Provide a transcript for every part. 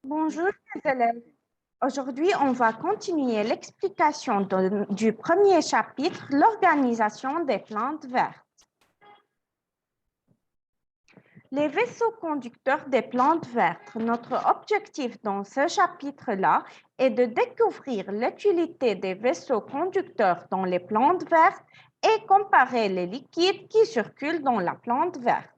Bonjour les élèves. Aujourd'hui, on va continuer l'explication du premier chapitre, l'organisation des plantes vertes. Les vaisseaux conducteurs des plantes vertes. Notre objectif dans ce chapitre-là est de découvrir l'utilité des vaisseaux conducteurs dans les plantes vertes et comparer les liquides qui circulent dans la plante verte.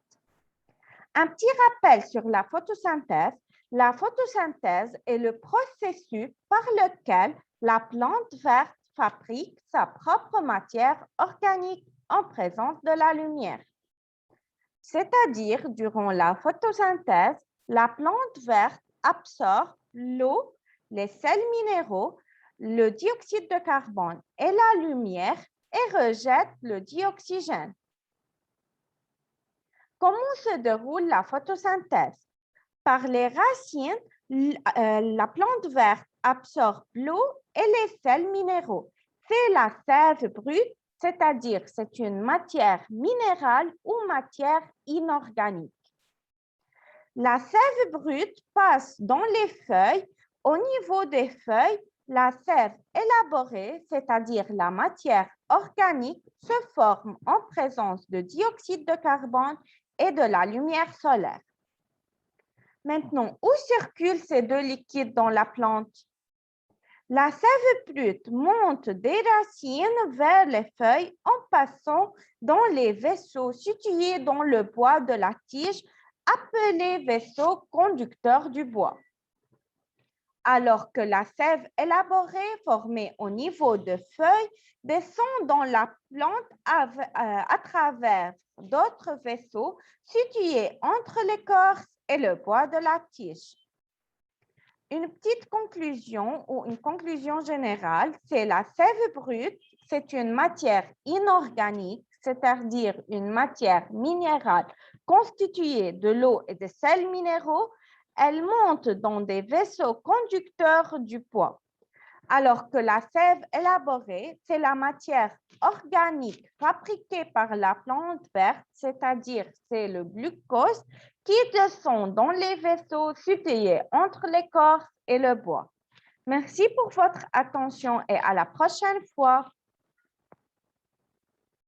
Un petit rappel sur la photosynthèse. La photosynthèse est le processus par lequel la plante verte fabrique sa propre matière organique en présence de la lumière. C'est-à-dire, durant la photosynthèse, la plante verte absorbe l'eau, les sels minéraux, le dioxyde de carbone et la lumière et rejette le dioxygène. Comment se déroule la photosynthèse? Par les racines, la plante verte absorbe l'eau et les sels minéraux. C'est la sève brute, c'est-à-dire c'est une matière minérale ou matière inorganique. La sève brute passe dans les feuilles. Au niveau des feuilles, la sève élaborée, c'est-à-dire la matière organique, se forme en présence de dioxyde de carbone et de la lumière solaire. Maintenant, où circulent ces deux liquides dans la plante? La sève brute monte des racines vers les feuilles en passant dans les vaisseaux situés dans le bois de la tige, appelés vaisseaux conducteurs du bois. Alors que la sève élaborée formée au niveau de feuilles descend dans la plante à travers d'autres vaisseaux situés entre l'écorce et le bois de la tige. Une petite conclusion ou une conclusion générale, c'est la sève brute, c'est une matière inorganique, c'est-à-dire une matière minérale constituée de l'eau et de sels minéraux. Elle monte dans des vaisseaux conducteurs du poids. Alors que la sève élaborée, c'est la matière organique fabriquée par la plante verte, c'est-à-dire c'est le glucose qui descend dans les vaisseaux situés entre l'écorce et le bois. Merci pour votre attention et à la prochaine fois.